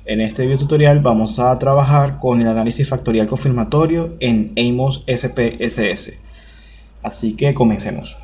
En este video tutorial vamos a trabajar con el análisis factorial confirmatorio en Amos SPSS. Así que comencemos.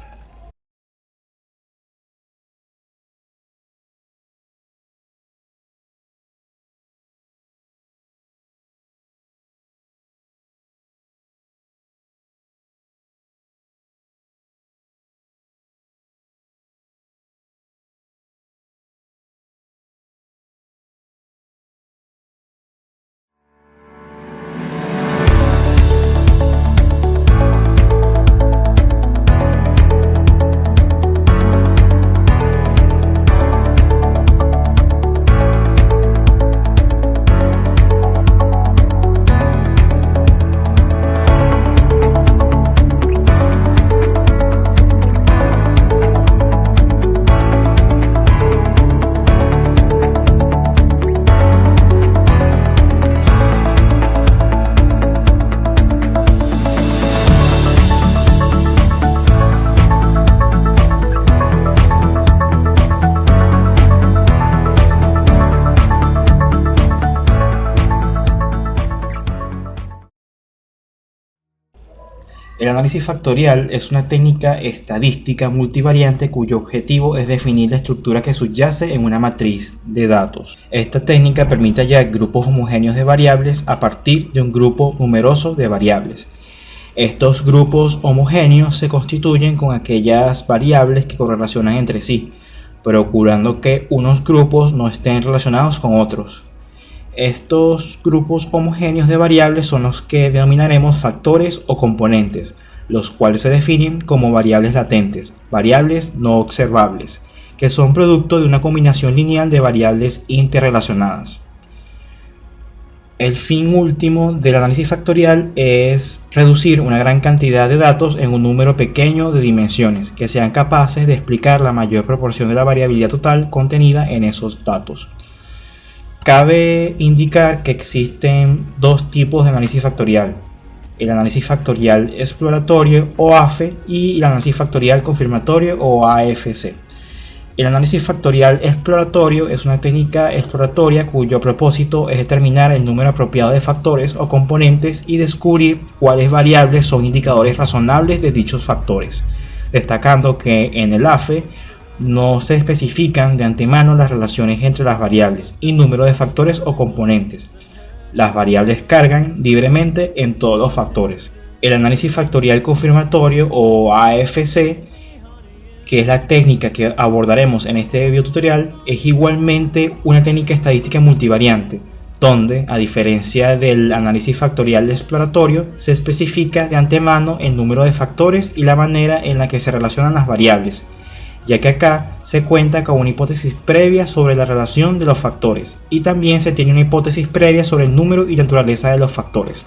El análisis factorial es una técnica estadística multivariante cuyo objetivo es definir la estructura que subyace en una matriz de datos. Esta técnica permite hallar grupos homogéneos de variables a partir de un grupo numeroso de variables. Estos grupos homogéneos se constituyen con aquellas variables que correlacionan entre sí, procurando que unos grupos no estén relacionados con otros. Estos grupos homogéneos de variables son los que denominaremos factores o componentes, los cuales se definen como variables latentes, variables no observables, que son producto de una combinación lineal de variables interrelacionadas. El fin último del análisis factorial es reducir una gran cantidad de datos en un número pequeño de dimensiones que sean capaces de explicar la mayor proporción de la variabilidad total contenida en esos datos. Cabe indicar que existen dos tipos de análisis factorial: el análisis factorial exploratorio o AFE y el análisis factorial confirmatorio o AFC. El análisis factorial exploratorio es una técnica exploratoria cuyo propósito es determinar el número apropiado de factores o componentes y descubrir cuáles variables son indicadores razonables de dichos factores, destacando que en el AFE no se especifican de antemano las relaciones entre las variables y número de factores o componentes. Las variables cargan libremente en todos los factores. El análisis factorial confirmatorio o AFC, que es la técnica que abordaremos en este video tutorial, es igualmente una técnica estadística multivariante, donde, a diferencia del análisis factorial exploratorio, se especifica de antemano el número de factores y la manera en la que se relacionan las variables, ya que acá se cuenta con una hipótesis previa sobre la relación de los factores y también se tiene una hipótesis previa sobre el número y naturaleza de los factores.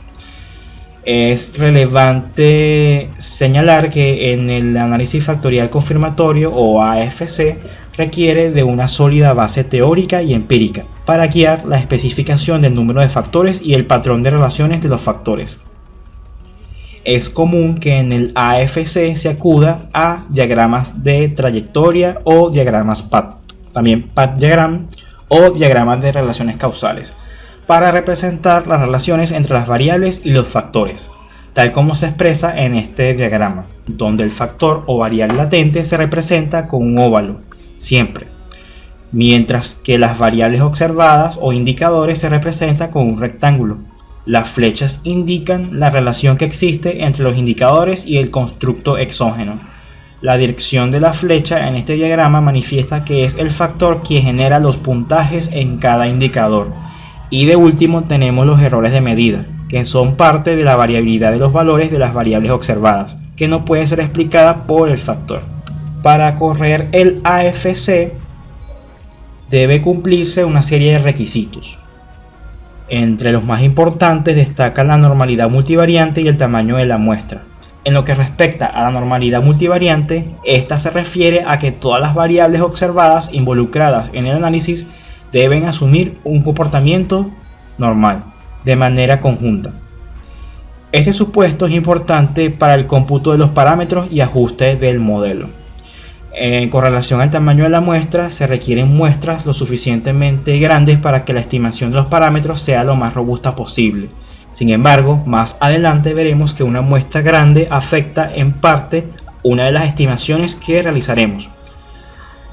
Es relevante señalar que en el análisis factorial confirmatorio o AFC requiere de una sólida base teórica y empírica para guiar la especificación del número de factores y el patrón de relaciones de los factores. Es común que en el AFC se acuda a diagramas de trayectoria o diagramas PAT, también PAT diagram o diagramas de relaciones causales, para representar las relaciones entre las variables y los factores, tal como se expresa en este diagrama, donde el factor o variable latente se representa con un óvalo, siempre, mientras que las variables observadas o indicadores se representan con un rectángulo. Las flechas indican la relación que existe entre los indicadores y el constructo exógeno. La dirección de la flecha en este diagrama manifiesta que es el factor quien genera los puntajes en cada indicador. Y de último tenemos los errores de medida, que son parte de la variabilidad de los valores de las variables observadas, que no puede ser explicada por el factor. Para correr el AFC debe cumplirse una serie de requisitos. Entre los más importantes destacan la normalidad multivariante y el tamaño de la muestra. En lo que respecta a la normalidad multivariante, esta se refiere a que todas las variables observadas involucradas en el análisis deben asumir un comportamiento normal, de manera conjunta. Este supuesto es importante para el cómputo de los parámetros y ajustes del modelo. Con relación al tamaño de la muestra, se requieren muestras lo suficientemente grandes para que la estimación de los parámetros sea lo más robusta posible. Sin embargo, más adelante veremos que una muestra grande afecta en parte una de las estimaciones que realizaremos.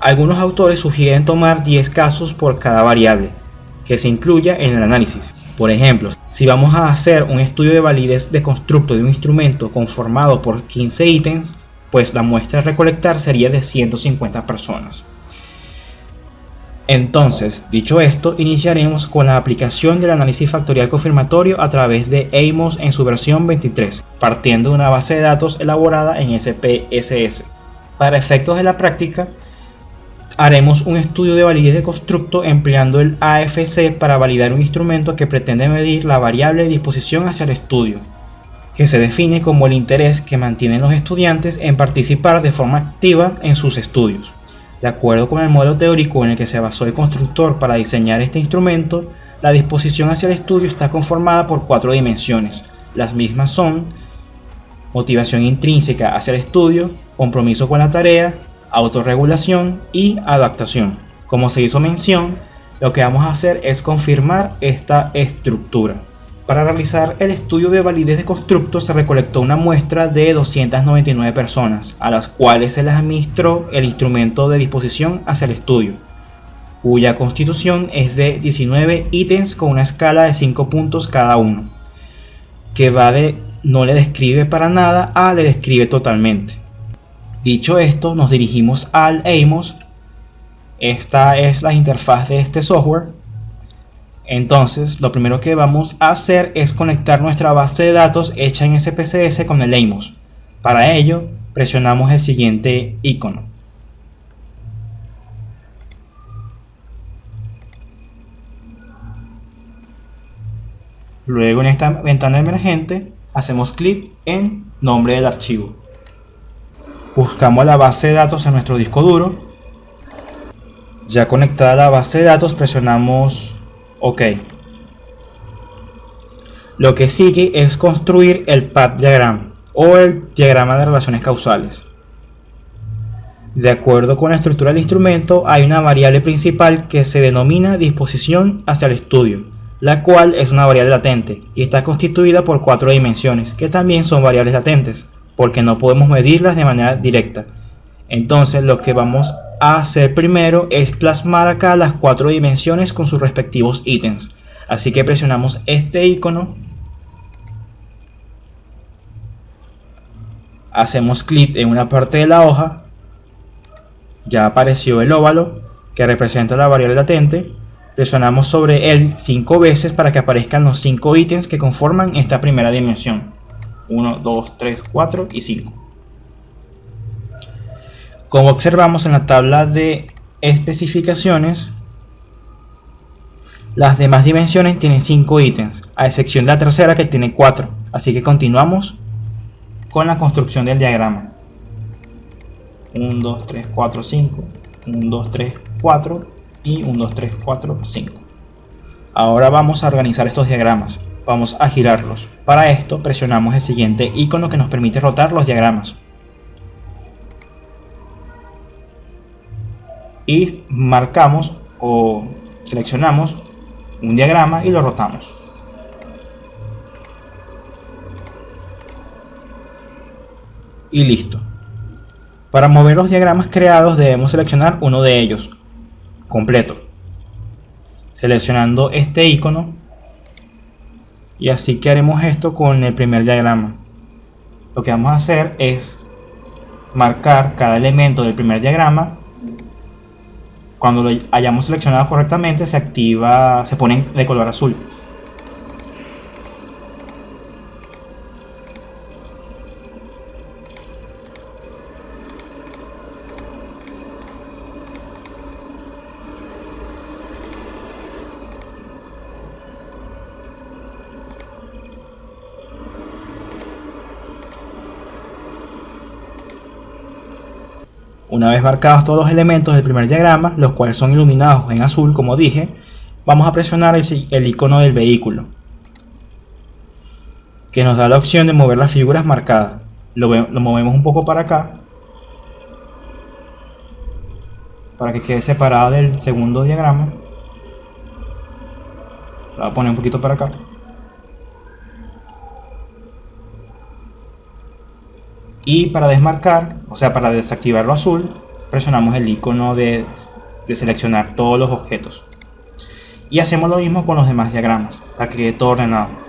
Algunos autores sugieren tomar 10 casos por cada variable que se incluya en el análisis. Por ejemplo, si vamos a hacer un estudio de validez de constructo de un instrumento conformado por 15 ítems, pues la muestra a recolectar sería de 150 personas. Entonces, dicho esto, iniciaremos con la aplicación del análisis factorial confirmatorio a través de AMOS en su versión 23, partiendo de una base de datos elaborada en SPSS. Para efectos de la práctica, haremos un estudio de validez de constructo empleando el AFC para validar un instrumento que pretende medir la variable de disposición hacia el estudio, que se define como el interés que mantienen los estudiantes en participar de forma activa en sus estudios. De acuerdo con el modelo teórico en el que se basó el constructor para diseñar este instrumento, la disposición hacia el estudio está conformada por 4 dimensiones. Las mismas son motivación intrínseca hacia el estudio, compromiso con la tarea, autorregulación y adaptación. Como se hizo mención, lo que vamos a hacer es confirmar esta estructura. Para realizar el estudio de validez de constructo se recolectó una muestra de 299 personas, a las cuales se les administró el instrumento de disposición hacia el estudio, cuya constitución es de 19 ítems con una escala de 5 puntos cada uno, que va de no le describe para nada a le describe totalmente. Dicho esto, nos dirigimos al AMOS. Esta es la interfaz de este software. Entonces, lo primero que vamos a hacer es conectar nuestra base de datos hecha en SPSS con el AMOS. Para ello, presionamos el siguiente icono. Luego, en esta ventana emergente, hacemos clic en nombre del archivo. Buscamos la base de datos en nuestro disco duro. Ya conectada la base de datos, presionamos OK. Lo que sigue es construir el path diagram o el diagrama de relaciones causales. De acuerdo con la estructura del instrumento, hay una variable principal que se denomina disposición hacia el estudio, la cual es una variable latente y está constituida por 4 dimensiones, que también son variables latentes, porque no podemos medirlas de manera directa. Entonces, lo que vamos a hacer primero es plasmar acá las 4 dimensiones con sus respectivos ítems. Así que presionamos este icono, hacemos clic en una parte de la hoja, ya apareció el óvalo que representa la variable latente, presionamos sobre él 5 veces para que aparezcan los 5 ítems que conforman esta primera dimensión: 1, 2, 3, 4 y 5. Como observamos en la tabla de especificaciones, las demás dimensiones tienen 5 ítems, a excepción de la tercera que tiene 4. Así que continuamos con la construcción del diagrama. 1, 2, 3, 4, 5. 1, 2, 3, 4 y 1, 2, 3, 4, 5. Ahora vamos a organizar estos diagramas. Vamos a girarlos. Para esto presionamos el siguiente icono que nos permite rotar los diagramas. Y marcamos o seleccionamos un diagrama y lo rotamos. Y listo. Para mover los diagramas creados debemos seleccionar uno de ellos completo, seleccionando este icono, y así que haremos esto con el primer diagrama. Lo que vamos a hacer es marcar cada elemento del primer diagrama. Cuando lo hayamos seleccionado correctamente, se pone de color azul. Una vez marcados todos los elementos del primer diagrama, los cuales son iluminados en azul, como dije, vamos a presionar el icono del vehículo, que nos da la opción de mover las figuras marcadas. Lo movemos un poco para acá para que quede separada del segundo diagrama. La voy a poner un poquito para acá. Y para desmarcar, o sea, para desactivar lo azul, presionamos el icono de seleccionar todos los objetos. Y hacemos lo mismo con los demás diagramas, para que quede todo ordenado.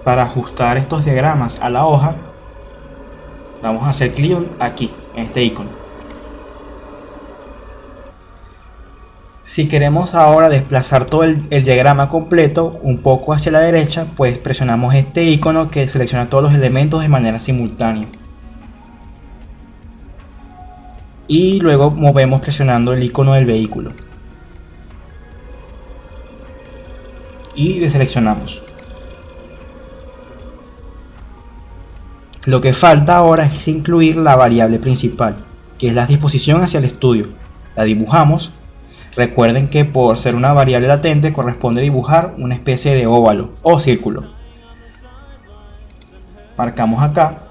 Para ajustar estos diagramas a la hoja, vamos a hacer clic aquí, en este icono. Si queremos ahora desplazar todo el diagrama completo un poco hacia la derecha, pues presionamos este icono que selecciona todos los elementos de manera simultánea. Y luego movemos presionando el icono del vehículo. Y deseleccionamos. Lo que falta ahora es incluir la variable principal, que es la disposición hacia el estudio. La dibujamos. Recuerden que por ser una variable latente corresponde dibujar una especie de óvalo o círculo. Marcamos acá.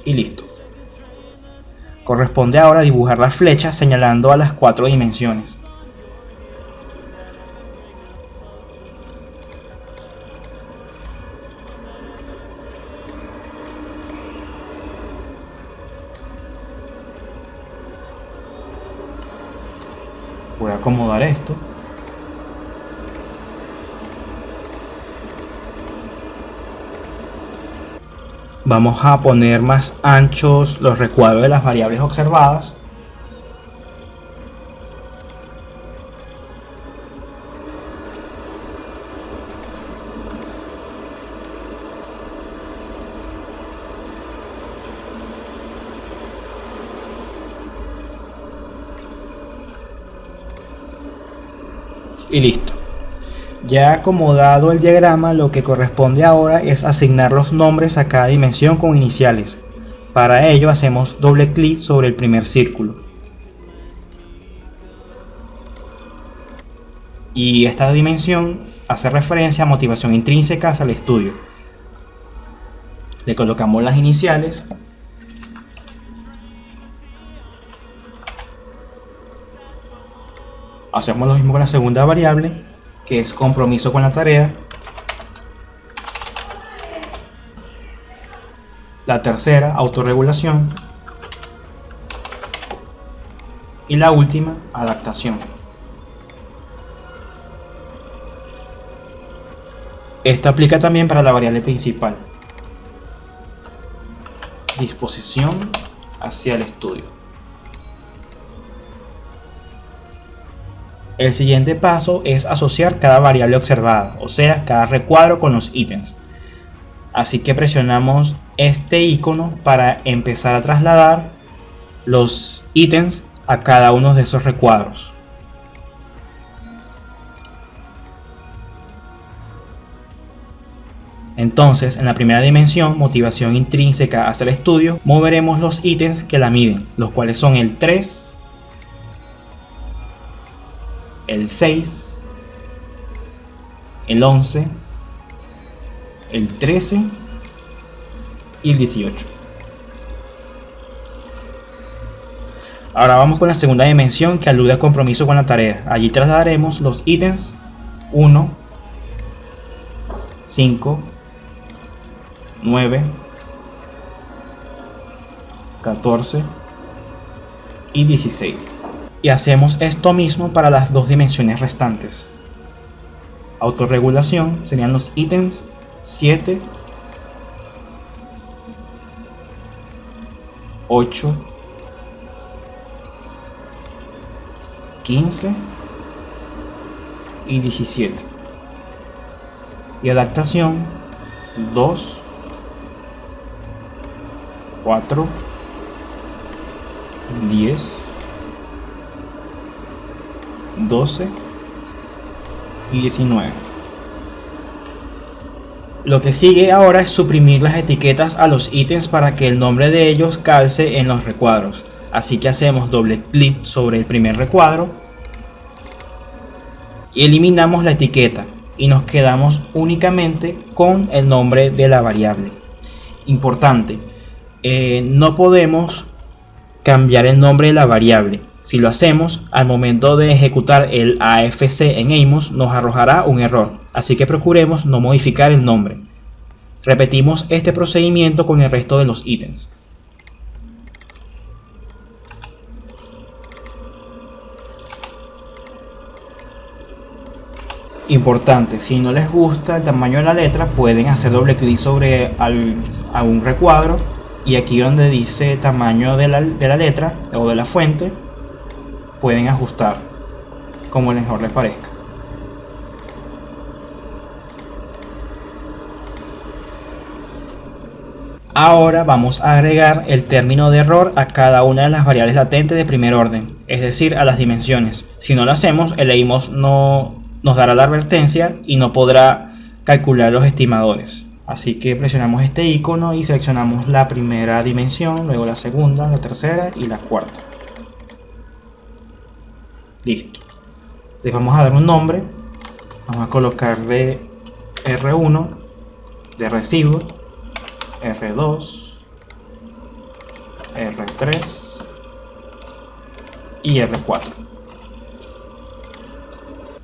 Y listo. Corresponde ahora dibujar la flecha señalando a las 4 dimensiones. Voy a acomodar esto. Vamos a poner más anchos los recuadros de las variables observadas. Y listo. Ya acomodado el diagrama, lo que corresponde ahora es asignar los nombres a cada dimensión con iniciales. Para ello hacemos doble clic sobre el primer círculo. Y esta dimensión hace referencia a motivación intrínseca hacia el estudio. Le colocamos las iniciales. Hacemos lo mismo con la segunda variable, que es compromiso con la tarea. La tercera, autorregulación. Y la última, adaptación. Esto aplica también para la variable principal. Disposición hacia el estudio. El siguiente paso es asociar cada variable observada, o sea, cada recuadro con los ítems. Así que presionamos este icono para empezar a trasladar los ítems a cada uno de esos recuadros. Entonces, en la primera dimensión, motivación intrínseca hacia el estudio, moveremos los ítems que la miden, los cuales son el 3, el 6, el 11, el 13 y el 18. Ahora vamos con la segunda dimensión, que alude a compromiso con la tarea. Allí trasladaremos los ítems 1, 5, 9, 14 y 16. Y hacemos esto mismo para las dos dimensiones restantes. Autorregulación serían los ítems 7, 8, 15 y 17. Y adaptación 2, 4, 10, 12 y 19. Lo que sigue ahora es suprimir las etiquetas a los ítems para que el nombre de ellos calce en los recuadros. Así que hacemos doble clic sobre el primer recuadro y eliminamos la etiqueta y nos quedamos únicamente con el nombre de la variable. Importante, no podemos cambiar el nombre de la variable. Si lo hacemos, al momento de ejecutar el AFC en Amos nos arrojará un error, así que procuremos no modificar el nombre. Repetimos este procedimiento con el resto de los ítems. Importante, si no les gusta el tamaño de la letra, pueden hacer doble clic sobre algún recuadro y aquí donde dice tamaño de la letra o de la fuente, pueden ajustar como mejor les parezca. Ahora vamos a agregar el término de error a cada una de las variables latentes de primer orden, es decir, a las dimensiones. Si no lo hacemos, el Amos no nos dará la advertencia y no podrá calcular los estimadores. Así que presionamos este icono y seleccionamos la primera dimensión, luego la segunda, la tercera y la cuarta. Listo. Le vamos a dar un nombre. Vamos a colocarle R1 de residuo, R2, R3 y R4.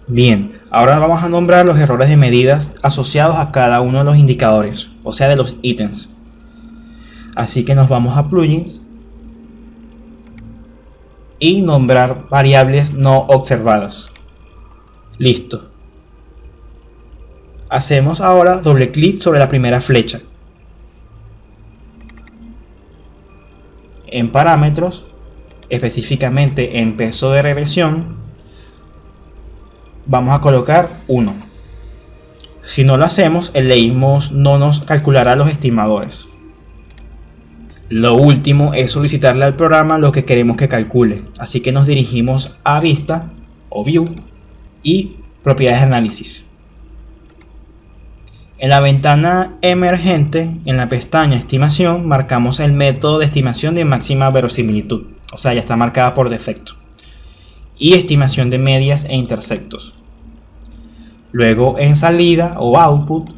Bien, ahora vamos a nombrar los errores de medidas asociados a cada uno de los indicadores, o sea de los ítems. Así que nos vamos a plugins y nombrar variables no observadas. Listo. Hacemos ahora doble clic sobre la primera flecha. En parámetros, específicamente en peso de regresión, vamos a colocar 1. Si no lo hacemos, el Amos no nos calculará los estimadores. Lo último es solicitarle al programa lo que queremos que calcule, así que nos dirigimos a Vista o View y Propiedades de análisis. En la ventana emergente, en la pestaña Estimación, marcamos el método de estimación de máxima verosimilitud, o sea, ya está marcada por defecto, y estimación de medias e intersectos. Luego en salida o output,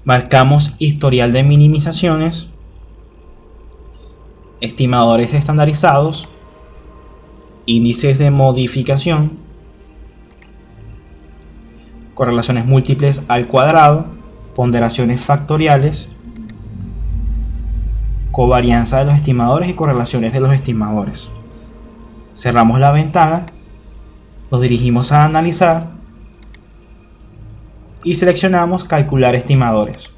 marcamos historial de minimizaciones, estimadores estandarizados, índices de modificación, correlaciones múltiples al cuadrado, ponderaciones factoriales, covarianza de los estimadores y correlaciones de los estimadores. Cerramos la ventana, nos dirigimos a analizar y seleccionamos calcular estimadores.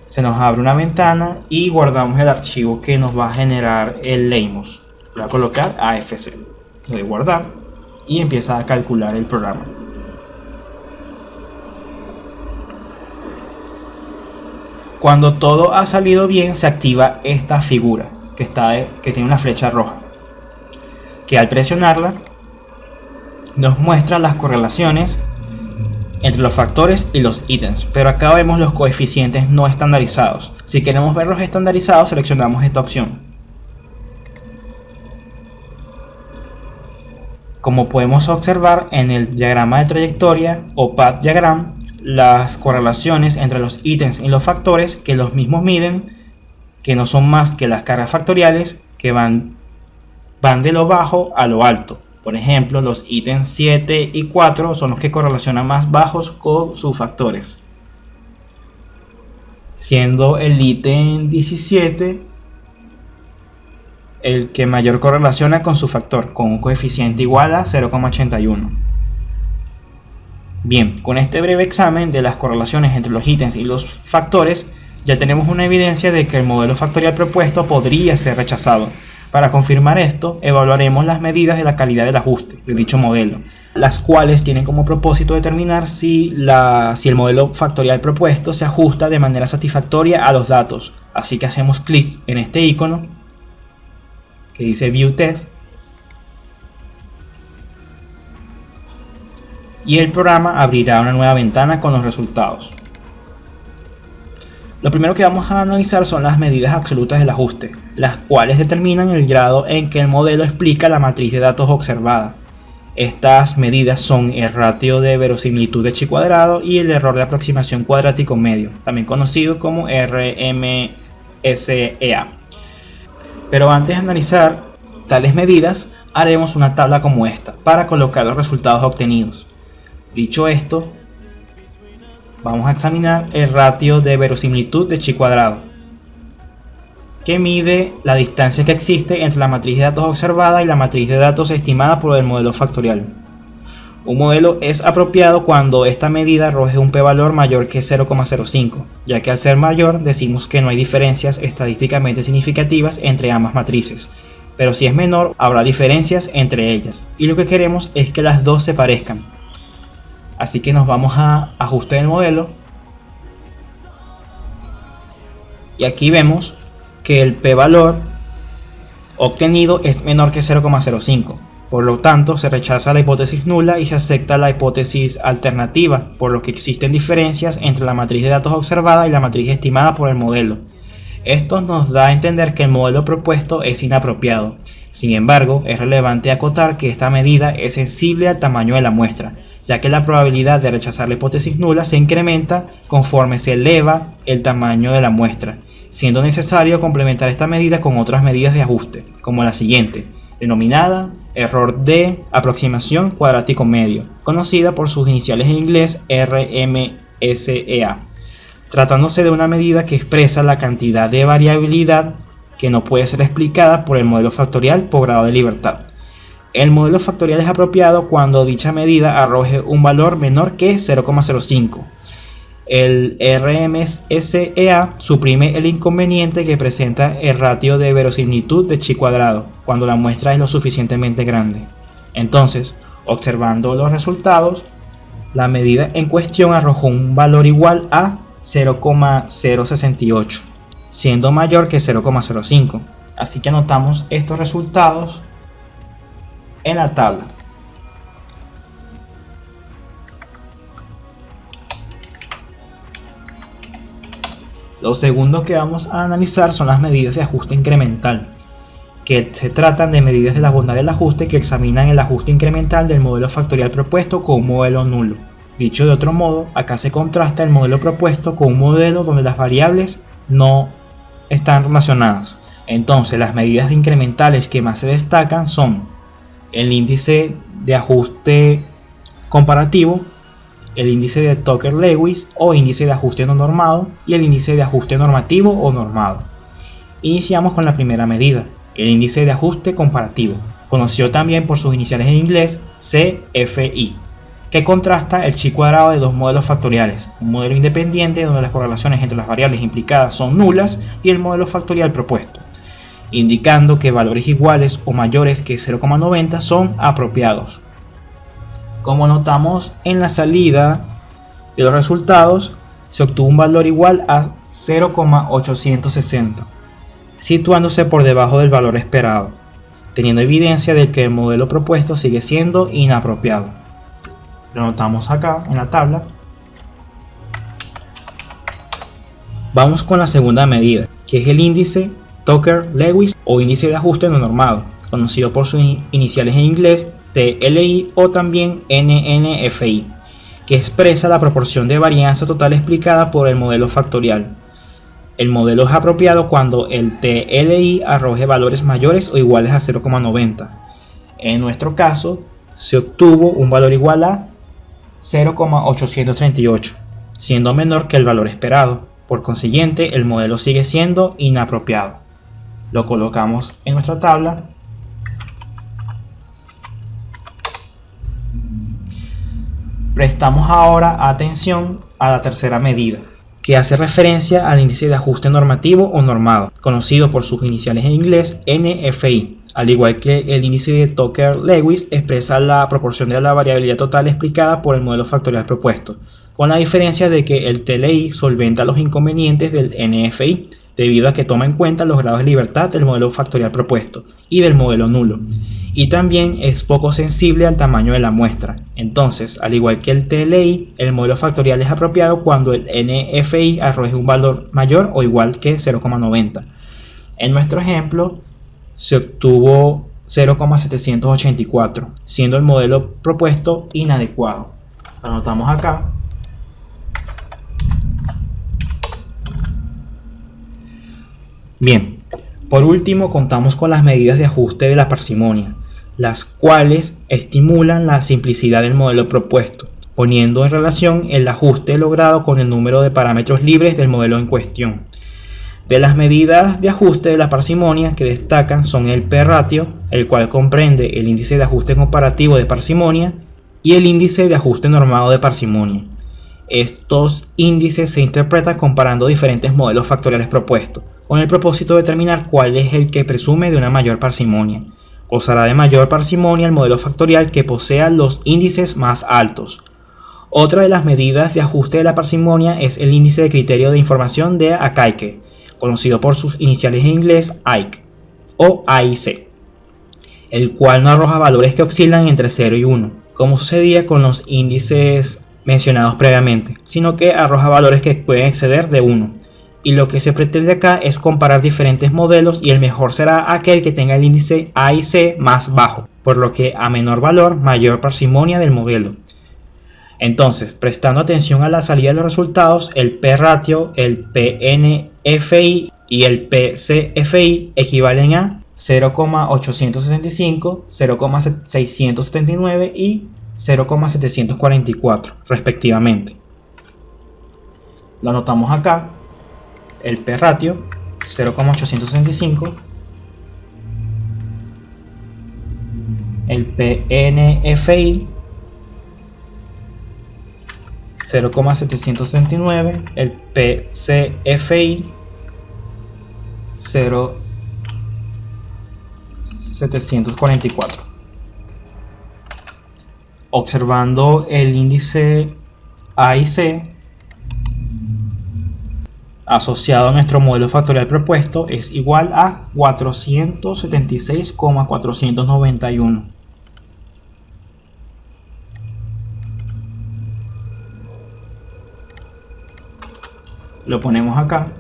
Se nos abre una ventana y guardamos el archivo que nos va a generar el Amos. Voy a colocar AFC, voy a guardar y empieza a calcular el programa. Cuando todo ha salido bien, se activa esta figura que tiene una flecha roja, que al presionarla nos muestra las correlaciones entre los factores y los ítems, pero acá vemos los coeficientes no estandarizados. Si queremos verlos estandarizados, seleccionamos esta opción. Como podemos observar en el diagrama de trayectoria o path diagram, las correlaciones entre los ítems y los factores que los mismos miden, que no son más que las cargas factoriales que van de lo bajo a lo alto. Por ejemplo, los ítems 7 y 4 son los que correlacionan más bajos con sus factores, siendo el ítem 17 el que mayor correlaciona con su factor, con un coeficiente igual a 0,81. Bien, con este breve examen de las correlaciones entre los ítems y los factores, ya tenemos una evidencia de que el modelo factorial propuesto podría ser rechazado. Para confirmar esto, evaluaremos las medidas de la calidad del ajuste de dicho modelo, las cuales tienen como propósito determinar si el modelo factorial propuesto se ajusta de manera satisfactoria a los datos. Así que hacemos clic en este icono que dice View Test y el programa abrirá una nueva ventana con los resultados. Lo primero que vamos a analizar son las medidas absolutas del ajuste, las cuales determinan el grado en que el modelo explica la matriz de datos observada. Estas medidas son el ratio de verosimilitud de chi cuadrado y el error de aproximación cuadrático medio, también conocido como RMSEA. Pero antes de analizar tales medidas, haremos una tabla como esta para colocar los resultados obtenidos. Dicho esto, vamos a examinar el ratio de verosimilitud de chi cuadrado, que mide la distancia que existe entre la matriz de datos observada y la matriz de datos estimada por el modelo factorial. Un modelo es apropiado cuando esta medida arroje un p-valor mayor que 0,05, ya que al ser mayor decimos que no hay diferencias estadísticamente significativas entre ambas matrices, pero si es menor habrá diferencias entre ellas, y lo que queremos es que las dos se parezcan. Así que nos vamos a ajuste del modelo y aquí vemos que el p-valor obtenido es menor que 0,05. Por lo tanto, se rechaza la hipótesis nula y se acepta la hipótesis alternativa, por lo que existen diferencias entre la matriz de datos observada y la matriz estimada por el modelo. Esto nos da a entender que el modelo propuesto es inapropiado. Sin embargo, es relevante acotar que esta medida es sensible al tamaño de la muestra, ya que la probabilidad de rechazar la hipótesis nula se incrementa conforme se eleva el tamaño de la muestra, siendo necesario complementar esta medida con otras medidas de ajuste, como la siguiente, denominada error de aproximación cuadrático medio, conocida por sus iniciales en inglés RMSEA, tratándose de una medida que expresa la cantidad de variabilidad que no puede ser explicada por el modelo factorial por grado de libertad. El modelo factorial es apropiado cuando dicha medida arroje un valor menor que 0,05. El RMSEA suprime el inconveniente que presenta el ratio de verosimilitud de chi cuadrado cuando la muestra es lo suficientemente grande. Entonces, observando los resultados, la medida en cuestión arrojó un valor igual a 0,068, siendo mayor que 0,05. Así que anotamos estos resultados en la tabla. Lo segundo que vamos a analizar son las medidas de ajuste incremental, que se tratan de medidas de la bondad del ajuste que examinan el ajuste incremental del modelo factorial propuesto con un modelo nulo. Dicho de otro modo, acá se contrasta el modelo propuesto con un modelo donde las variables no están relacionadas. Entonces, las medidas incrementales que más se destacan son el índice de ajuste comparativo, el índice de Tucker-Lewis o índice de ajuste no normado y el índice de ajuste normativo o normado. Iniciamos con la primera medida, el índice de ajuste comparativo, conocido también por sus iniciales en inglés CFI, que contrasta el chi cuadrado de dos modelos factoriales, un modelo independiente donde las correlaciones entre las variables implicadas son nulas y el modelo factorial propuesto, indicando que valores iguales o mayores que 0,90 son apropiados. Como notamos en la salida de los resultados, se obtuvo un valor igual a 0,860, situándose por debajo del valor esperado, teniendo evidencia de que el modelo propuesto sigue siendo inapropiado. Lo notamos acá en la tabla. Vamos con la segunda medida, que es el índice Tucker-Lewis o índice de ajuste no normado, conocido por sus iniciales en inglés TLI o también NNFI, que expresa la proporción de varianza total explicada por el modelo factorial. El modelo es apropiado cuando el TLI arroje valores mayores o iguales a 0,90. En nuestro caso, se obtuvo un valor igual a 0,838, siendo menor que el valor esperado. Por consiguiente, el modelo sigue siendo inapropiado. Lo colocamos en nuestra tabla. Prestamos ahora atención a la tercera medida, que hace referencia al índice de ajuste normativo o normado, conocido por sus iniciales en inglés NFI. Al igual que el índice de Tucker-Lewis, expresa la proporción de la variabilidad total explicada por el modelo factorial propuesto, con la diferencia de que el TLI solventa los inconvenientes del NFI, debido a que toma en cuenta los grados de libertad del modelo factorial propuesto y del modelo nulo, y también es poco sensible al tamaño de la muestra. Entonces, al igual que el TLI, el modelo factorial es apropiado cuando el NFI arroje un valor mayor o igual que 0,90. En nuestro ejemplo, se obtuvo 0,784, siendo el modelo propuesto inadecuado. Lo anotamos acá. Bien, por último contamos con las medidas de ajuste de la parsimonia, las cuales estimulan la simplicidad del modelo propuesto, poniendo en relación el ajuste logrado con el número de parámetros libres del modelo en cuestión. De las medidas de ajuste de la parsimonia que destacan son el p-ratio, el cual comprende el índice de ajuste comparativo de parsimonia y el índice de ajuste normado de parsimonia. Estos índices se interpretan comparando diferentes modelos factoriales propuestos, con el propósito de determinar cuál es el que presume de una mayor parsimonia. Gozará de mayor parsimonia el modelo factorial que posea los índices más altos. Otra de las medidas de ajuste de la parsimonia es el índice de criterio de información de Akaike, conocido por sus iniciales en inglés AIC o AIC, el cual no arroja valores que oscilan entre 0 y 1, como sucedía con los índices mencionados previamente, sino que arroja valores que pueden exceder de 1. Y lo que se pretende acá es comparar diferentes modelos y el mejor será aquel que tenga el índice AIC más bajo, por lo que a menor valor, mayor parsimonia del modelo. Entonces, prestando atención a la salida de los resultados, el p-ratio, el PNFI y el PCFI equivalen a 0,865, 0,679 y 0,744 respectivamente. Lo anotamos acá. El p-ratio 0,865, el PNFI 0,779, el PCFI 0,744. Observando el índice AIC asociado a nuestro modelo factorial propuesto es igual a 476,491. Lo ponemos acá.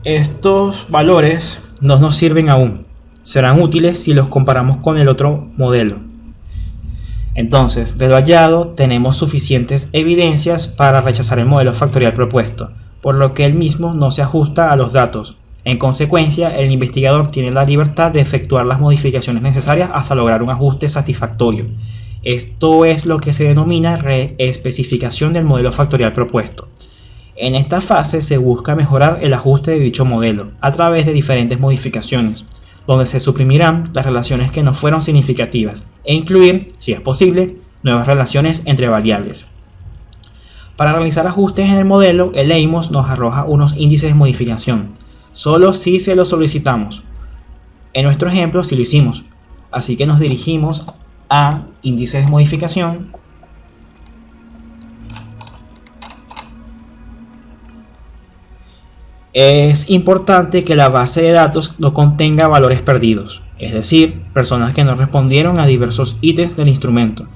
Estos valores no nos sirven aún. Serán útiles si los comparamos con el otro modelo. Entonces, de lo hallado, tenemos suficientes evidencias para rechazar el modelo factorial propuesto, por lo que el mismo no se ajusta a los datos. En consecuencia, el investigador tiene la libertad de efectuar las modificaciones necesarias hasta lograr un ajuste satisfactorio. Esto es lo que se denomina reespecificación del modelo factorial propuesto. En esta fase se busca mejorar el ajuste de dicho modelo a través de diferentes modificaciones, donde se suprimirán las relaciones que no fueron significativas e incluir, si es posible, nuevas relaciones entre variables. Para realizar ajustes en el modelo, el EIMOS nos arroja unos índices de modificación, solo si se los solicitamos. En nuestro ejemplo, sí lo hicimos, así que nos dirigimos a índices de modificación . Es importante que la base de datos no contenga valores perdidos, es decir, personas que no respondieron a diversos ítems del instrumento,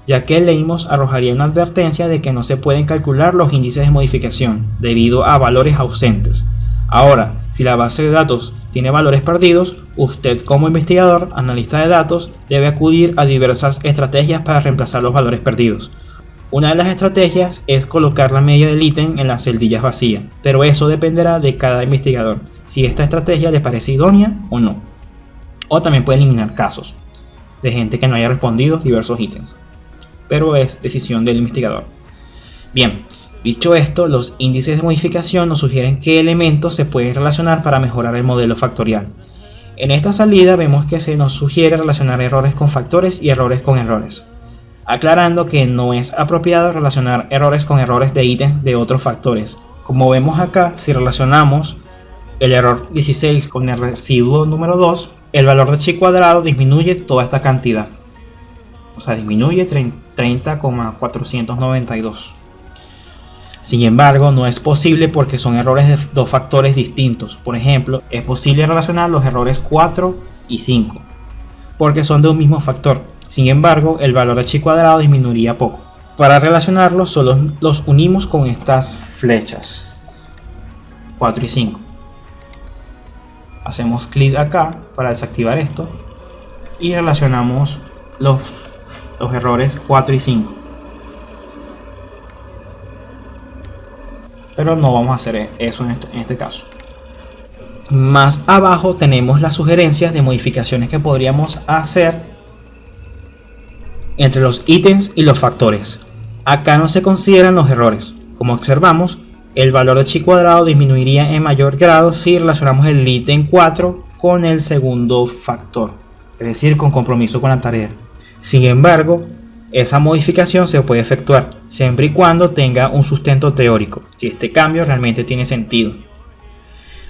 ya que el EIMOS arrojaría una advertencia de que no se pueden calcular los índices de modificación debido a valores ausentes. Ahora, si la base de datos tiene valores perdidos, usted como investigador, analista de datos, debe acudir a diversas estrategias para reemplazar los valores perdidos. Una de las estrategias es colocar la media del ítem en las celdillas vacías, pero eso dependerá de cada investigador, si esta estrategia le parece idónea o no. O también puede eliminar casos de gente que no haya respondido diversos ítems, pero es decisión del investigador. Bien, dicho esto, los índices de modificación nos sugieren qué elementos se pueden relacionar para mejorar el modelo factorial. En esta salida vemos que se nos sugiere relacionar errores con factores y errores con errores. aclarando que no es apropiado relacionar errores con errores de ítems de otros factores. Como vemos acá, si relacionamos el error 16 con el residuo número 2, el valor de chi cuadrado disminuye toda esta cantidad. O sea, disminuye 30,492. Sin embargo, no es posible porque son errores de dos factores distintos. Por ejemplo, es posible relacionar los errores 4 y 5, porque son de un mismo factor. Sin embargo, el valor de chi cuadrado disminuiría poco. Para relacionarlos, solo los unimos con estas flechas 4 y 5. Hacemos clic acá para desactivar esto y relacionamos los errores 4 y 5. Pero no vamos a hacer eso en este caso. Más abajo tenemos las sugerencias de modificaciones que podríamos hacer entre los ítems y los factores. Acá no se consideran los errores. Como observamos, el valor de chi cuadrado disminuiría en mayor grado si relacionamos el ítem 4 con el segundo factor, es decir, con compromiso con la tarea. Sin embargo, esa modificación se puede efectuar siempre y cuando tenga un sustento teórico, si este cambio realmente tiene sentido.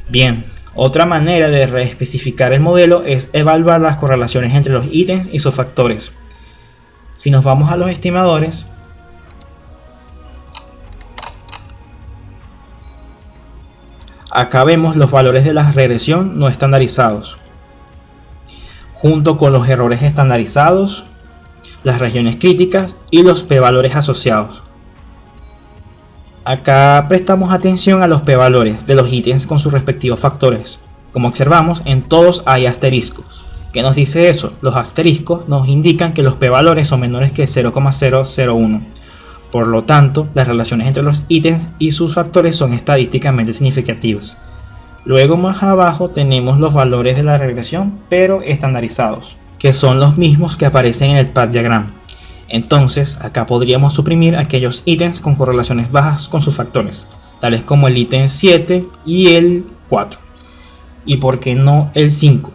Bien, otra manera de reespecificar el modelo es evaluar las correlaciones entre los ítems y sus factores. Si nos vamos a los estimadores, acá vemos los valores de la regresión no estandarizados, junto con los errores estandarizados, las regiones críticas y los p-valores asociados. Acá prestamos atención a los p-valores de los ítems con sus respectivos factores. Como observamos, en todos hay asteriscos. ¿Qué nos dice eso? Los asteriscos nos indican que los p-valores son menores que 0,001. Por lo tanto, las relaciones entre los ítems y sus factores son estadísticamente significativas. Luego más abajo tenemos los valores de la regresión, pero estandarizados, que son los mismos que aparecen en el path diagram. Entonces, acá podríamos suprimir aquellos ítems con correlaciones bajas con sus factores, tales como el ítem 7 y el 4. ¿Y por qué no el 5?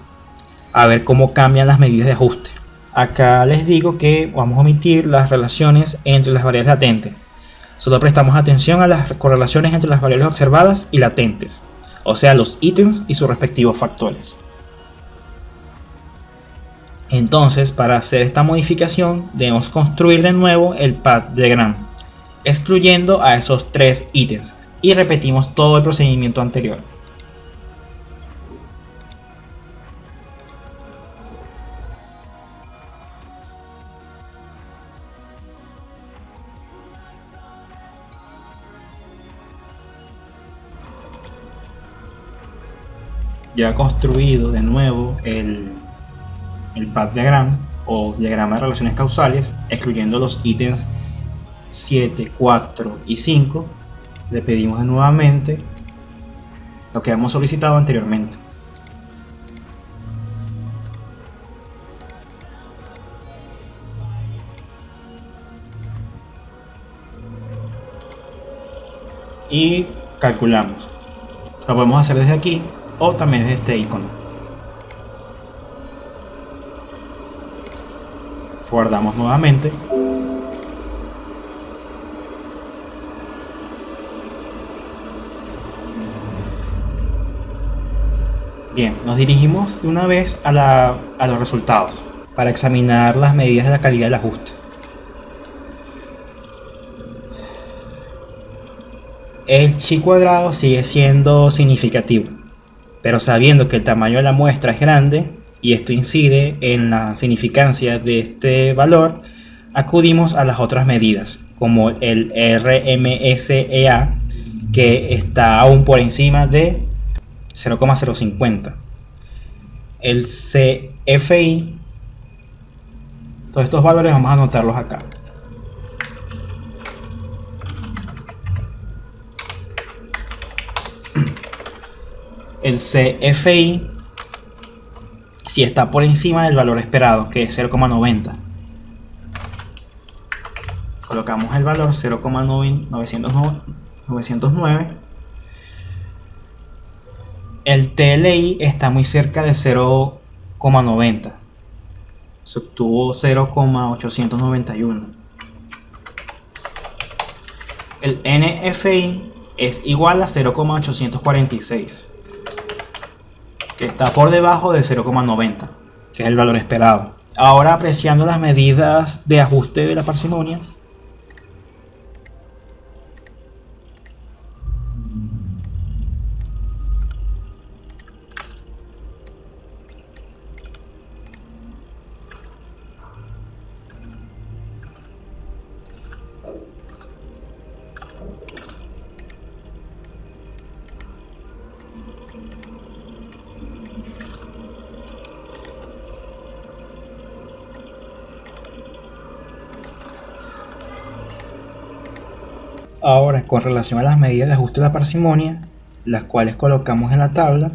A ver cómo cambian las medidas de ajuste. Acá les digo que vamos a omitir las relaciones entre las variables latentes. Solo prestamos atención a las correlaciones entre las variables observadas y latentes, o sea, los ítems y sus respectivos factores. Entonces, para hacer esta modificación, debemos construir de nuevo el path diagram, excluyendo a esos tres ítems, y repetimos todo el procedimiento anterior. Ya construido de nuevo el path diagram o diagrama de relaciones causales, excluyendo los ítems 7, 4 y 5, le pedimos nuevamente lo que hemos solicitado anteriormente. Y calculamos. Lo podemos hacer desde aquí o también desde este icono. Guardamos nuevamente. Bien, nos dirigimos de una vez a los resultados para examinar las medidas de la calidad del ajuste. El chi cuadrado sigue siendo significativo, pero sabiendo que el tamaño de la muestra es grande y esto incide en la significancia de este valor, acudimos a las otras medidas, como el RMSEA, que está aún por encima de 0,050. El CFI, todos estos valores vamos a anotarlos acá. El CFI, si está por encima del valor esperado, que es 0,90, colocamos el valor 0,909. El TLI está muy cerca de 0,90, se obtuvo 0,891. El NFI es igual a 0,846, que está por debajo del 0,90, que es el valor esperado. Ahora, apreciando las medidas de ajuste de la parsimonia, ahora, con relación a las medidas de ajuste de la parsimonia, las cuales colocamos en la tabla,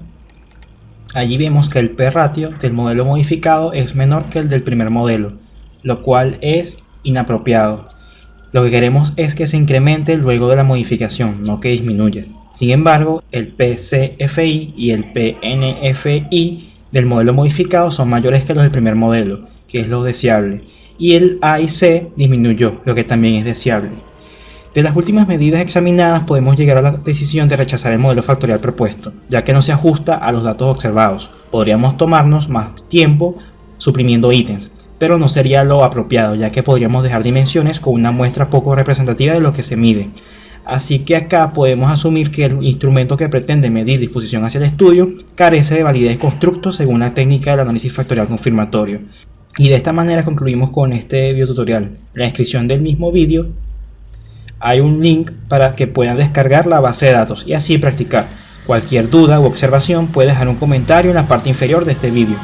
allí vemos que el P-ratio del modelo modificado es menor que el del primer modelo, lo cual es inapropiado. Lo que queremos es que se incremente luego de la modificación, no que disminuya. Sin embargo, el PCFI y el PNFI del modelo modificado son mayores que los del primer modelo, que es lo deseable, y el A y C disminuyó, lo que también es deseable. De las últimas medidas examinadas podemos llegar a la decisión de rechazar el modelo factorial propuesto, ya que no se ajusta a los datos observados. Podríamos tomarnos más tiempo suprimiendo ítems, pero no sería lo apropiado, ya que podríamos dejar dimensiones con una muestra poco representativa de lo que se mide. Así que acá podemos asumir que el instrumento que pretende medir disposición hacia el estudio carece de validez de constructo según la técnica del análisis factorial confirmatorio. Y de esta manera concluimos con este videotutorial. En la descripción del mismo vídeo hay un link para que puedan descargar la base de datos y así practicar. Cualquier duda u observación puede dejar un comentario en la parte inferior de este vídeo.